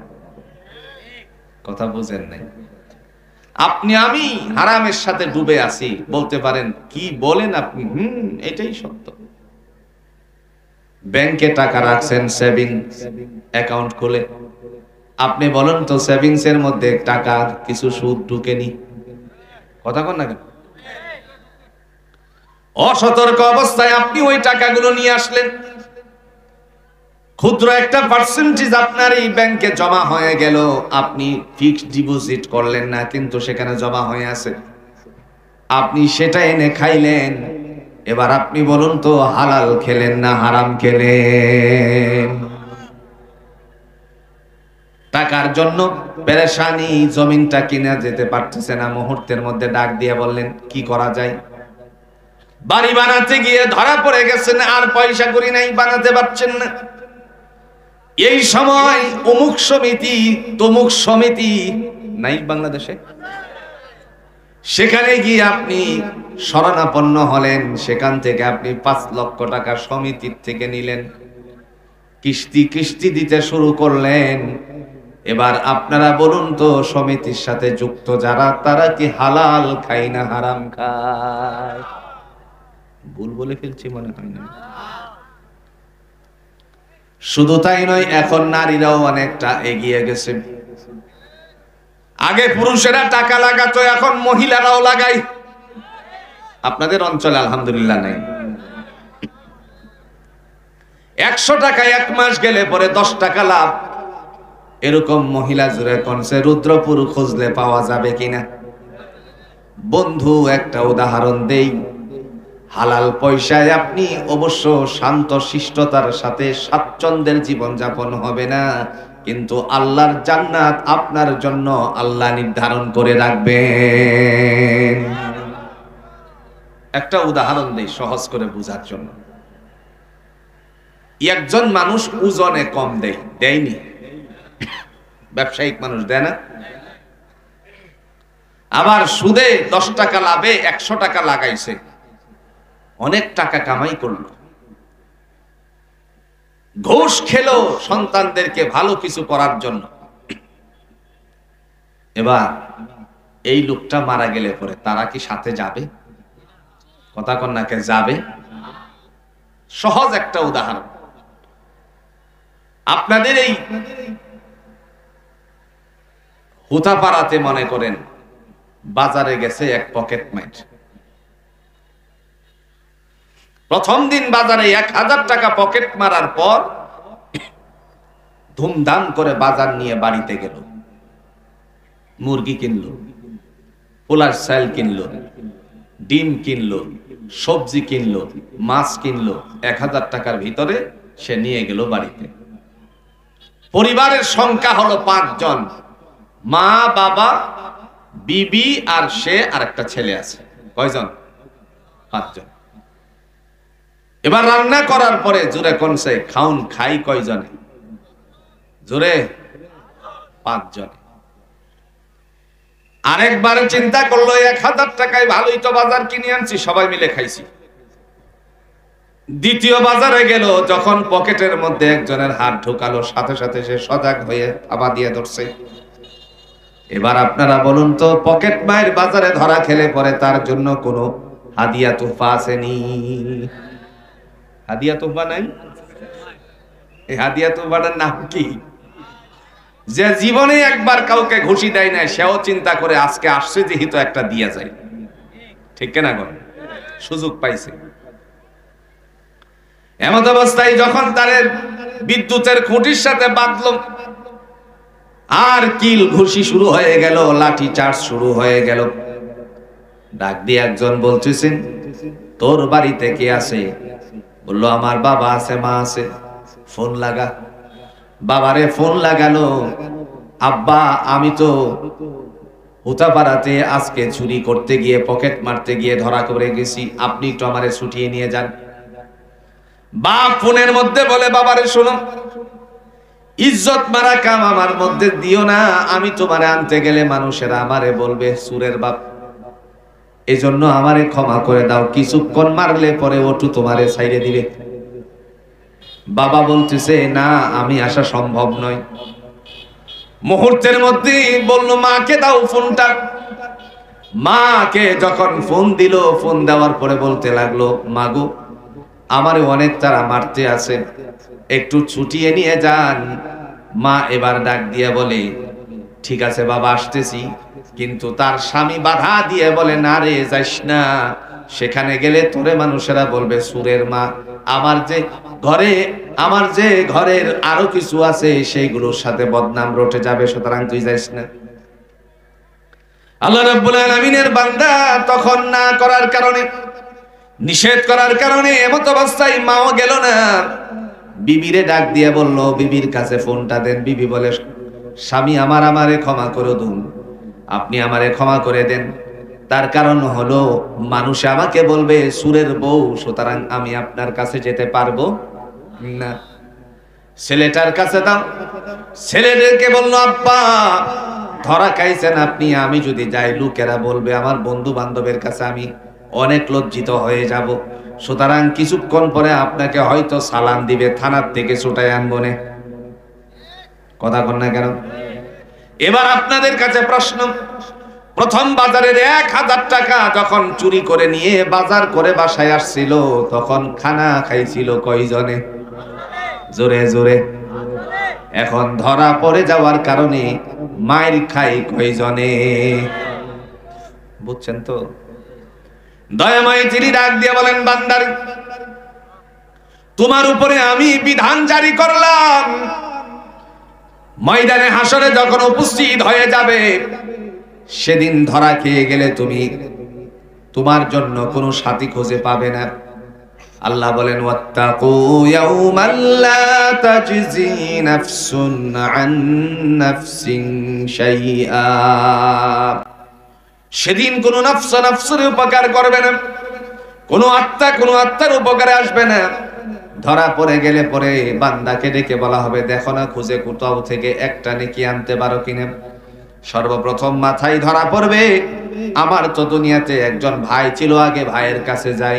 কথা বুঝেন নাই? আপনি আমি হারামের সাথে ডুবে আছি, বলতে পারেন কি বলেন আপনি? এটাই সত্য। ব্যাংকে টাকা রাখছেন, সেভিংস অ্যাকাউন্ট খুলে, আপনি বলেন তো সেভিংস এর মধ্যে টাকা কিছু সুদ ঢুকেনি? কথা কন না কেন? অসতর্ক অবস্থায় আপনি ওই টাকাগুলো নিয়ে আসলেন, ক্ষুদ্র একটা পার্সেন্টেজ আপনার এই ব্যাংকে জমা হয়ে গেল। আপনি ফিক্সড ডিপোজিট করলেন না, কিন্তু সেখানে জমা হয়ে আছে, আপনি সেটা এনে খাইলেন। এবার আপনি বলুন তো, হালাল খেলেন না হারাম খেলেন? টাকার জন্য পেরেশানি, জমিনটা কিনা যেতে পারতেছে না, মুহূর্তের মধ্যে ডাক দিয়ে বললেন, কি করা যায়? বাড়ি বানাতে গিয়ে ধরা পড়ে গেছেন, আর পয়সা করি নাই, বানাতে পারছেন না। এই সময় অমুক সমিতি তমুক সমিতি নাই বাংলাদেশে, সেখানে গিয়ে আপনি শরণাপন্ন হলেন। সেখান থেকে আপনি 5 লক্ষ টাকা সমিতির থেকে নিলেন, কিস্তি কিস্তি দিতে শুরু করলেন। এবার আপনারা বলুন তো, সমিতির সাথে যুক্ত যারা, তারা কি হালাল খায় না হারাম খায়? ভুল বলে ফেলছি মনে হয় না? শুধু তাই নয়, এখন নারীরাও অনেকটা এগিয়ে গেছে। আগে পুরুষেরা টাকা লাগাতো, এখন মহিলারাও লাগায়। আপনাদের অঞ্চলে আলহামদুলিল্লাহ নাই। 100 টাকা 1 মাস গেলে পরে 10 টাকা লাভ, এরকম মহিলা জুড়ে কোনসে রুদ্রপুর খুঁজলে পাওয়া যাবে কিনা? বন্ধু, একটা উদাহরণ দেই। হালাল পয়সায় আপনি অবশ্য শান্ত শিষ্টতার সাথে স্বাচ্ছন্দ্যের জীবন যাপন হবে না, কিন্তু আল্লাহর জান্নাত আপনার জন্য আল্লাহ নির্ধারণ করে রাখবেন। একটা উদাহরণ দেই সহজ করে বোঝার জন্য। একজন মানুষ ওজনে কম দেয়নি, ব্যবসায়িক মানুষ দেয় না? আবার সুদে 10 টাকা লাভে 100 টাকা লাগাইছে, অনেক টাকা কামাই করলো। ঘুষ খেলো সন্তানদেরকে ভালো কিছু করার জন্য। এবার এই লোকটা মারা গেলে পরে তারা কি সাথে যাবে? কথা কন্যাকে যাবে? সহজ একটা উদাহরণ। আপনাদের এই হুতাপাড়াতে মনে করেন বাজারে গেছে এক পকেট মাইট, প্রথম দিন বাজারে 1000 টাকা পকেট মারার পর ধুমধাম করে বাজার নিয়ে বাড়িতে গেল। মুরগি কিনলো, পোলার চাল কিনলো, ডিম কিনলো, সবজি কিনলো, মাছ কিনলো। 1000 টাকার ভিতরে সে নিয়ে গেল বাড়িতে। পরিবারের সংখ্যা হলো 5 জন, মা, বাবা, বিবি আর সে আর একটা ছেলে আছে। কয়জন? 5 জন। এবার রান্না করার পরে জোরে কোনছে খাউন খাই কয়জনে? জোরে 5 জন। আরেকবার চিন্তা করলো 1000 টাকায় ভালোই তো বাজার কিনে আনছি, সবাই মিলে খাইছি। দ্বিতীয় বাজারে গেল, যখন পকেটের মধ্যে একজনের হাত ঢোকালো, সাথে সাথে সে সজাগ হয়ে থাবা দিয়ে ধরছে। এবার আপনারা বলুন তো, পকেট মায়ের বাজারে ধরা খেলে পরে তার জন্য কোনো হাদিয়া তোহফা আসেনি? হাদিয়া তোহফা নাই? এই হাদিয়া তোহফাটার নাম কি? যে জীবনে একবার কাউকে ঘুষি দেয় না, সেও চিন্তা করে আজকে আসছে যেহেতু একটা দিয়া যায়। ঠিক কিনা গো? সুযোগ পাইছে। এমত অবস্থায় যখন তারে বিদ্যুতের খুঁটির সাথে বাঁধল, আর কিল ঘুষি শুরু হয়ে গেল, লাঠি চার্জ শুরু হয়ে গেল। ডাক দিয়ে একজন বলতেছেন, তোর বাড়িতে কে আছে? বললো, আমার বাবা আছে, মা আছে। ফোন লাগা। বাবারে ফোন লাগালো, আব্বা আমি তো হুতাপাড়াতে আজকে চুরি করতে গিয়ে, পকেট মারতে গিয়ে ধরা করে গেছি, আপনি একটু আমারে ছুটিয়ে নিয়ে যান। বাপ ফোনের মধ্যে বলে, বাবারে শোনো, ইজ্জত মারা কাম আমার মধ্যে দিও না, আমি তোমারে আনতে গেলে মানুষেরা আমারে বলবে সুরের বাপ, এজন্য আমারে ক্ষমা করে দাও, কিছুক্ষণ মারলে পরে ওটু তোমারে ছাইড়ে দিবে। বাবা বলতেছে, না আমি আসা সম্ভব নয়। মুহূর্তের মধ্যে বললো, মাকে দাও ফোনটা। মাকে যখন ফোন দিল, ফোন দেওয়ার পরে বলতে লাগলো, মাগো আমারে অনেক তারা মারতে আছে, একটু ছুটিয়ে নিয়ে যান। মা এবার ডাক দিয়ে বলে, ঠিক আছে বাবা আসতেছি। কিন্তু তার স্বামী বাধা দিয়ে বলে, না রে যাইস না, সেখানে গেলে তোরে মানুষেরা বলবে সুরের মা, আমার যে ঘরের আরো কিছু আছে সেইগুলোর সাথে বদনাম রটে যাবে, সুতরাং তুই যাইস না। আল্লাহ রাব্বুল আলামিনের বান্দা তখন না করার কারণে, নিষেধ করার কারণে এমত অবস্থায় মাও গেল না। বিবিরে ডাক দিয়ে বলল, বিবির কাছে ফোনটা দেন। বিবি বলে, স্বামী আমারে ক্ষমা করে দিন, আপনি আমারে ক্ষমা করে দেন। তার কারণ হলো মানুষ আমাকে বলবে সুরের বউ, সুতরাং আমি আপনার কাছে যেতে পারবো না। ছেলেটার কাছে দাও। ছেলেদেরকে বলল, আব্বা ধরা খাইছেন আপনি, আমি যদি যাই লোকেরা বলবে, আমার বন্ধু বান্ধবের কাছে আমি অনেক লজ্জিত হয়ে যাব, সুতরাং কিছুক্ষণ পরে আপনাকে হয়তো সালাম দিবে, থানার থেকে ছুটাই আনবো না। কথা কন না কেন? এবার আপনাদের কাছে প্রশ্ন, প্রথম বাজারের 1000 টাকা যখন চুরি করে নিয়ে বাজার করে বাসায় আসছিল, তখন খানা খাইছিল কয়জনে? জোরে জোরে। এখন ধরা পড়ে যাওয়ার কারণে মায়ের খাই কয়জনে? বুঝছেন তো? দয়াময় তিনি ডাক দিয়ে বলেন, বান্দার তোমার উপরে আমি বিধান জারি করলাম, ময়দানে হাসরে যখন উপস্থিত হয়ে যাবে, সেদিন ধরা খেয়ে গেলে তুমি তোমার জন্য কোনো সাথী খুঁজে পাবে না। আল্লাহ বলেন, ওয়াত্তাকু ইয়াওমান লা তাজজি নাফসুন আন নাফসিন শাইআ, সেদিন কোনো নফস নফসের উপকার করবে না, কোনো আত্মা কোনো আত্মার উপকারে আসবে না। ধরা পড়ে গেলে পরে বান্দাকে ডেকে বলা হবে, দেখো না খুঁজে কোথাও থেকে একটা নেকি আনতে পারো কিনা। সর্বপ্রথম মাথায় ধরা পড়বে, আমার তো দুনিয়াতে একজন ভাই ছিল, আগে ভাইয়ের কাছে যাই,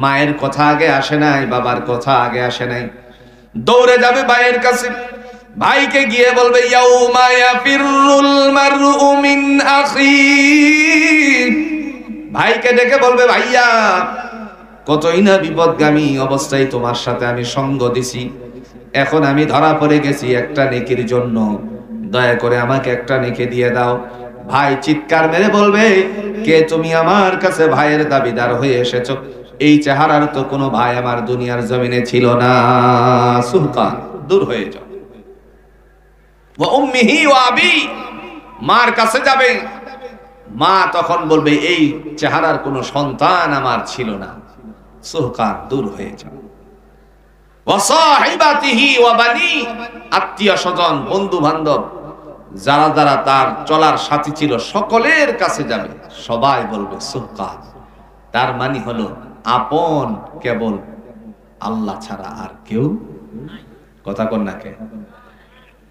মায়ের কথা আগে আসে নাই, বাবার কথা আগে আসে নাই, দৌড়ে যাবে ভাইয়ের কাছে। ভাইকে গিয়ে বলবে, ইয়াউমা ইয়াফিরুল মারউ মিন আখি, ভাইকে ডেকে বলবে, ভাইয়া কতই না বিপদগামী অবস্থায় তোমার সাথে আমি সঙ্গ দিছি, এখন আমি ধরা পড়ে গেছি একটা নেকির জন্য, দয়া করে আমাকে একটা নেকি দিয়ে দাও। ভাই চিৎকার মেরে বলবে, কে তুমি আমার কাছে ভাইয়ের দাবিদার হয়ে এসেছো? এই চেহারার তো কোনো ভাই আমার দুনিয়ার জমিনে ছিল না। সুলতান, দূর হয়ে যাও। ওয়া উম্মিহি ওয়া আবি, মার কাছে যাবে, মা তখন বলবে এই চেহারার কোনো সন্তান আমার ছিল না। সুলতান, দূর হয়ে যাও। ওয়া সাহিবাতিহি ওয়া বানি, আত্মীয় স্বজন, বন্ধু বান্ধব, যারা যারা তার চলার সাথী ছিল সকলের কাছে যাবে, সবাই বলবে সুলতান। তার মানে হলো আপন কেবল আল্লাহ ছাড়া আর কেউ, কথা কন না কে,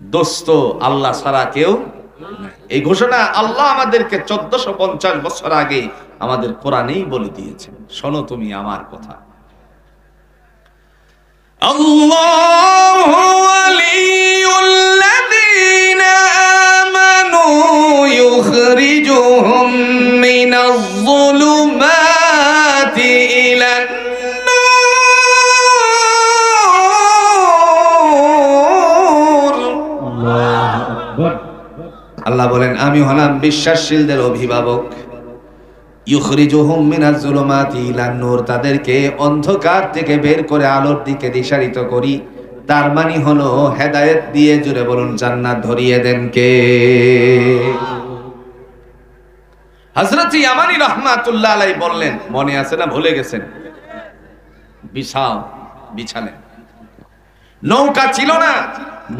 দোস্ত আল্লাহ ছাড়া কেউ নাই। এই ঘোষণা আল্লাহ আমাদেরকে 1450 বছর আগে আমাদের কোরআনেই বলে দিয়েছেন। শোনো তুমি আমার কথা। আল্লাহু ওয়ালিয়ুল্লাযীনা আমানু ইউখরিজুহুম মিনাজ যুলুমাতি ইলান নূর। আল্লাহু আকবার। আল্লাহ বলেন আমি হলাম বিশ্বাসশীলদের অভিভাবক। ইউখরিজুহুম মিনাজ যুলুমাতি ইলান নূর, তাদেরকে অন্ধকার থেকে বের করে আলোর দিকে দিশারিত করি। তার মানে হলো হেদায়েত দিয়ে, জুড়ে বলুন জান্নাত ধরিয়ে দেন কে? হযরত ইয়ামানী রাহমাতুল্লাহ আলাইহি বললেন, মনে আছে না ভুলে গেছেন? বিছাও, বিছালেন। নৌকা ছিল না,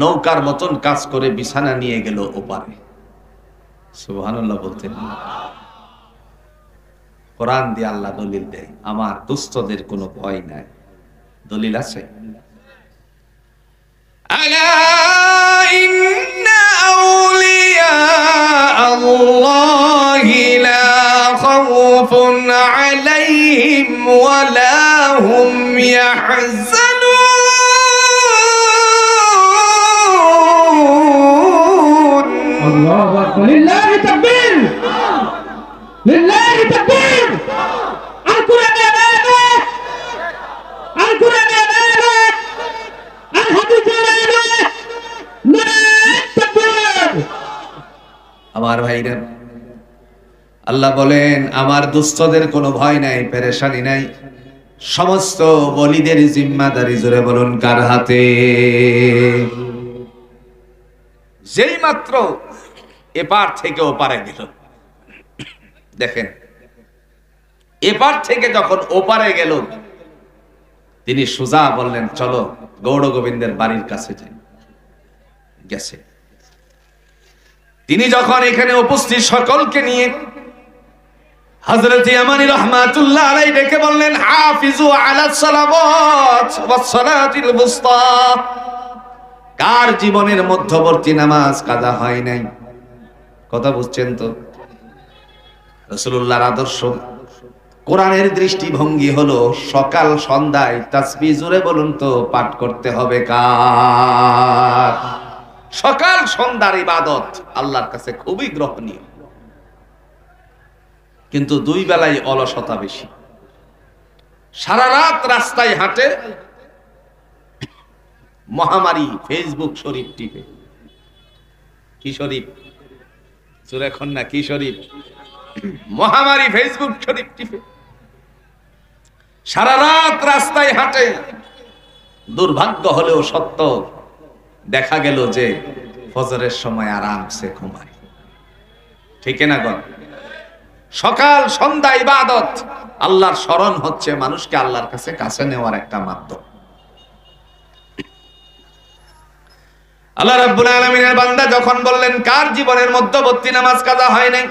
নৌকার মতন কাজ করে বিছানা নিয়ে গেল ওপারে। সুবহানাল্লাহ বলতেন। কোরআন দিয়ে আল্লাহ দলিল দেয়, আমার দুস্থদের কোনো ভয় নাই। দলিল আছে? আলা ইন্না আউলিয়া আল্লাহি লা খাউফুন আলাইহিম ওয়া লা হুম ইয়াহজানুন। আল্লাহু আকবার। লিল্লাহি তাকবীর, লিল্লাহি তাকবীর। আল কুরআন আমানা, আল কুরআন আমানা, আল হাদিস আমানা, লিল্লাহি তাকবীর। আমার ভাইরা, আল্লাহ বলেন আমার দুস্থদের কোনো ভয় নাই, পেরেশানি নাই। সমস্ত ওলিদের জিম্মাদারি, জোরে বলুন কার হাতে? যেই মাত্র এপার থেকে ওপারে গেল, দেখেন এপার থেকে যখন ওপারে গেল, তিনি সোজা বললেন চলো গৌড় গোবিন্দের বাড়ির কাছে যাই। গেছে। তিনি যখন এখানে উপস্থিত সকলকে নিয়ে হযরত ইয়ামানী রাহমাতুল্লাহ আলাইহি ডেকে বললেন হাফিজু আলাস সালাওয়াত ওয়াস সালাতিল বুসতা। কার জীবনের মধ্যবর্তী নামাজ কাজা হয় নাই? কথা বুঝছেন তো? রাসূলুল্লাহর আদর্শ, কোরআনের দৃষ্টিভঙ্গি হলো সকাল সন্ধ্যায় তাসবিহ, জোরে বলুন তো পাঠ করতে হবে কার? সকাল সন্ধ্যার ইবাদত আল্লাহর কাছে খুবই গ্রহণীয়, কিন্তু দুই বেলায় অলসতা বেশি। সারা রাত রাস্তায় হাঁটে, মহামারী ফেসবুক শরীফ টিপে। কি শরীফ? সূরা খন্না কি শরীফ? মহামারী ফেসবুক শরীফ টিপে সারা রাত রাস্তায় হাঁটে। দুর্ভাগ্য হলেও সত্য, দেখা গেল যে ফজরের সময় আরামসে ঘুমায়। ঠিক না গো? সকাল সন্ধ্যা ইবাদত, আল্লাহর স্মরণ হচ্ছে মানুষকে আল্লাহর কাছে কাছে নেওয়ার একটা মাধ্যম। আল্লাহ রাব্বুল আলামিনের বান্দা যখন বললেন কার জীবনের মধ্যবর্তী নামাজ কাজা হয় নাই,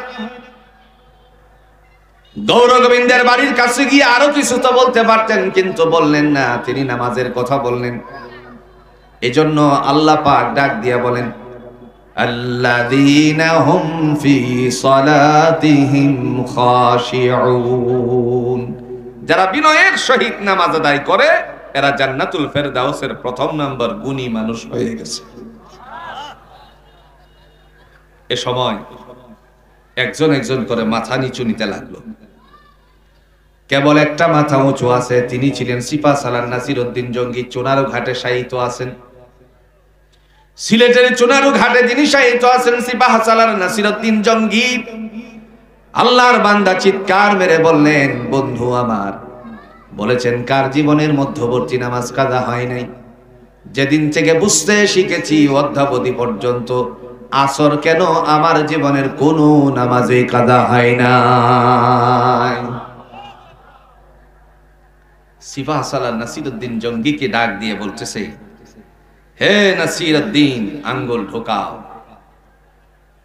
গৌর গোবিন্দের বাড়ির কাছে গিয়ে আরো কিছু তো বলতে পারতেন, কিন্তু বললেন না। তিনি নামাজের কথা বললেন। এজন্য আল্লাহ পাক ডাক দিয়া বলেন আল্লাযীনা হুম ফি সালাতিহিম খাশিউন, যারা বিনয়ের সহিত নামাজ আদায় করে এরা জান্নাতুল ফেরদাউসের প্রথম নাম্বার গুণী মানুষ হয়ে গেছে। এ সময় একজন একজন করে মাথা নিচু নিতে লাগলো। কেবল একটা মাথা উঁচু আছে, তিনি ছিলেন সিপাহ সালার নাসিরউদ্দিন জঙ্গি। চুনারু ঘাটে শায়িত আছেন। সিলেটের চুনারু ঘাটে যিনি শায়িত আছেন সিপাহ সালার নাসিরউদ্দিন জঙ্গি। আল্লাহর বান্দা চিৎকার মেরে বললেন বন্ধু আমার, বলেছেন কার জীবনের মধ্যবর্তী নামাজ কাজা হয় নাই? যেদিন থেকে বুঝতে শিখেছি অদ্যাবধি পর্যন্ত আসর কেন আমার জীবনের কোনো নামাজে কাজা হয় না। সিফা হাসান নাসিরউদ্দিন জঙ্গিকে ডাক দিয়ে বলতেছে, হে নাসিরউদ্দিন, আঙ্গুল ঢোকাও।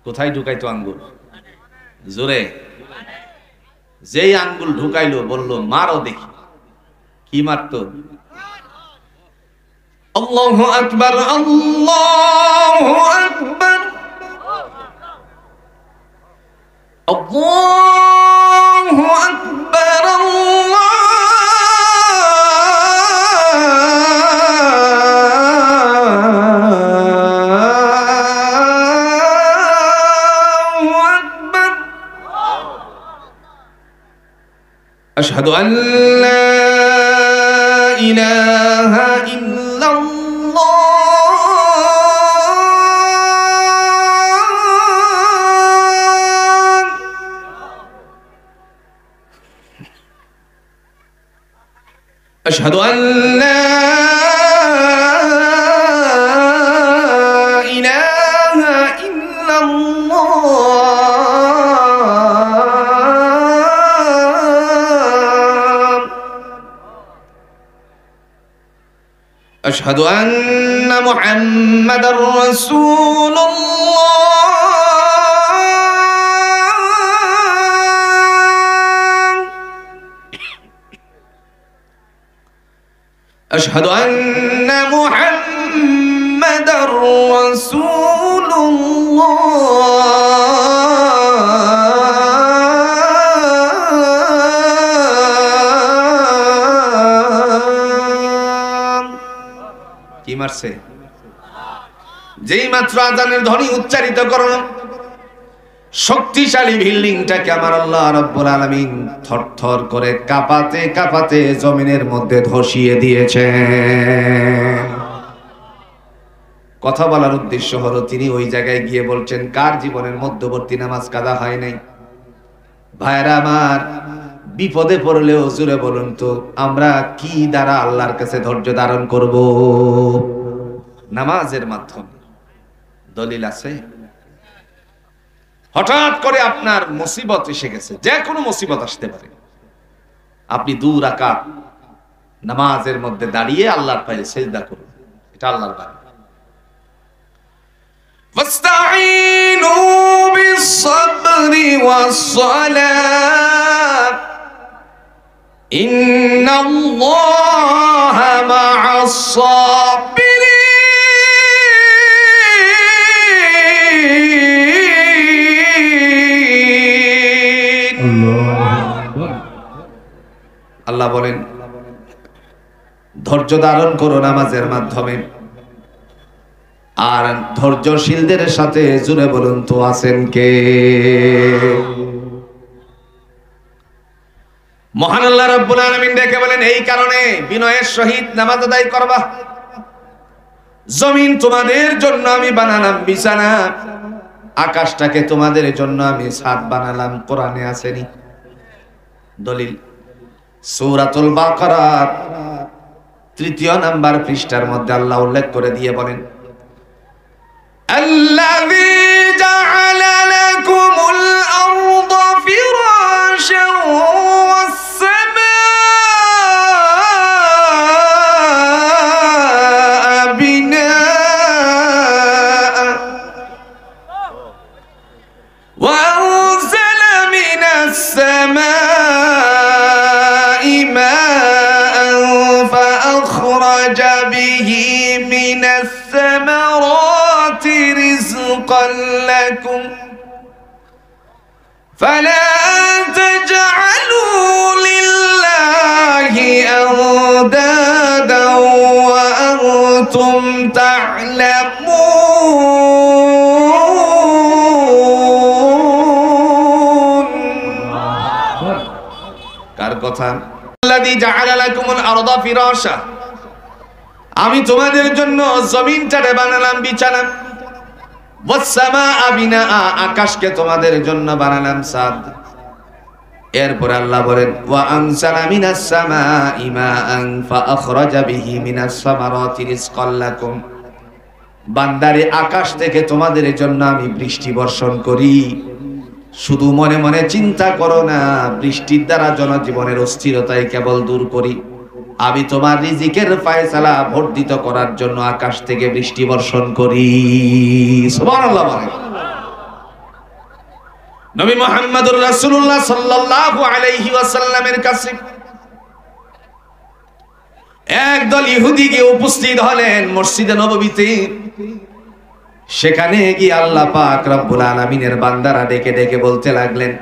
কোথায় ঢুকাইতো আঙ্গুল? জোরে। যেই আঙ্গুল ঢুকাইলো বলল মারো দেখি। কি মারতো? আল্লাহু আকবার, আল্লাহু আকবার, আল্লাহু আকবার, আল্লাহু আকবার। আশহাদু আন লা ইলাহা أشهد أن لا إله إلا الله أشهد أن محمدًا رسول الله أشهد أن محمدًا رسول الله কি মারছে? যেই মাত্র আযানের ধ্বনি উচ্চারিত করল, শক্তিশালী বিল্ডিংটাকে আমার আল্লাহ রাব্বুল আলামিন থরথর করে কাঁপাতে কাঁপাতে জমিনের মধ্যে ধসিয়ে দিয়েছেন। কথা বলার উদ্দেশ্য হলো তিনি ওই জায়গায় গিয়ে বলছেন কার জীবনের মধ্যবর্তী নামাজ কাজা হয় নাই? ভাইরা আমার, বিপদে পড়লেও জোরে বলুন তো আমরা কি দ্বারা আল্লাহর কাছে ধৈর্য ধারণ করব? নামাজের মাধ্যমে। দলিল আছে? হঠাৎ করে আপনার মুসিবত এসে গেছে, যে কোনো মুসিবত আসতে পারে, আপনি 2 রাকাত নামাজের মধ্যে দাঁড়িয়ে আল্লাহর পায়ে সিজদা করুন, এটা আল্লাহর বাণী। ফাস্তাঈনু বিস-সাবরি ওয়াস-সালাত ইন্নাল্লাহা মা'আস-সাবিরিন। আল্লাহ বলেন ধৈর্য ধারণ করো নামাজের মাধ্যমে। আর ধৈর্যশীলদের সাথে জুড়ে বলুন তো আছেন কে? মহান আল্লাহ রাব্বুল আলামিন ডেকে বলেন এই কারণে বিনয়ের সহিত নামাজ আদায় করবা। জমিন তোমাদের জন্য আমি বানালাম বিছানা, আকাশটাকে তোমাদের জন্য আমি ছাদ বানালাম। কোরআনে আসেনি? দলিল সূরাতুল বাকারার 3 নম্বর পৃষ্ঠার মধ্যে আল্লাহ উল্লেখ করে দিয়ে বলেন আল্লাযী জাআলা লাকুমুল আরদা ফিরাশান ওয়াস সামাআ বিনাআ ওয়া আনজালা মিনাস সামা'i মাআন فأخرج به من الثمرات رزقا لكم فلا تجعلوا لله أندادا وأنتم تعلمون কার কথা? আল্লাযী জাআলা লাকুমুল আরদা ফিরাশা, আমি তোমাদের জন্য জমিনটাকে বানালাম বিছানা, ওয়াস সামাআ বিনাআ, আকাশকে তোমাদের জন্য বানালাম ছাদ। এরপর আল্লাহ বলেন ওয়া আনসালা মিনাস সামাই মাআন ফাআখরাজা বিহি মিনাস সামারাতি রিজকাল লাকুম। বান্দারে আকাশ থেকে তোমাদের জন্য আমি বৃষ্টি বর্ষণ করি। শুধু মনে মনে চিন্তা করো না বৃষ্টির দ্বারা জনজীবনের অস্থিরতাই কেবল দূর করি। আমি তোমার রিজিকের ফয়সালা বর্ধিত করার জন্য আকাশ থেকে বৃষ্টি বর্ষণ করি। সুবহানাল্লাহ বলেন। নবী মুহাম্মদুর রাসূলুল্লাহ সাল্লাল্লাহু আলাইহি ওয়াসাল্লামের কাছে একদল ইহুদি গিয়ে উপস্থিত হলেন মসজিদে নববীতে। সেখানে গিয়ে আল্লাহ পাক রব্বুল আলামিনের বান্দারা ডেকে ডেকে বলতে লাগলেন,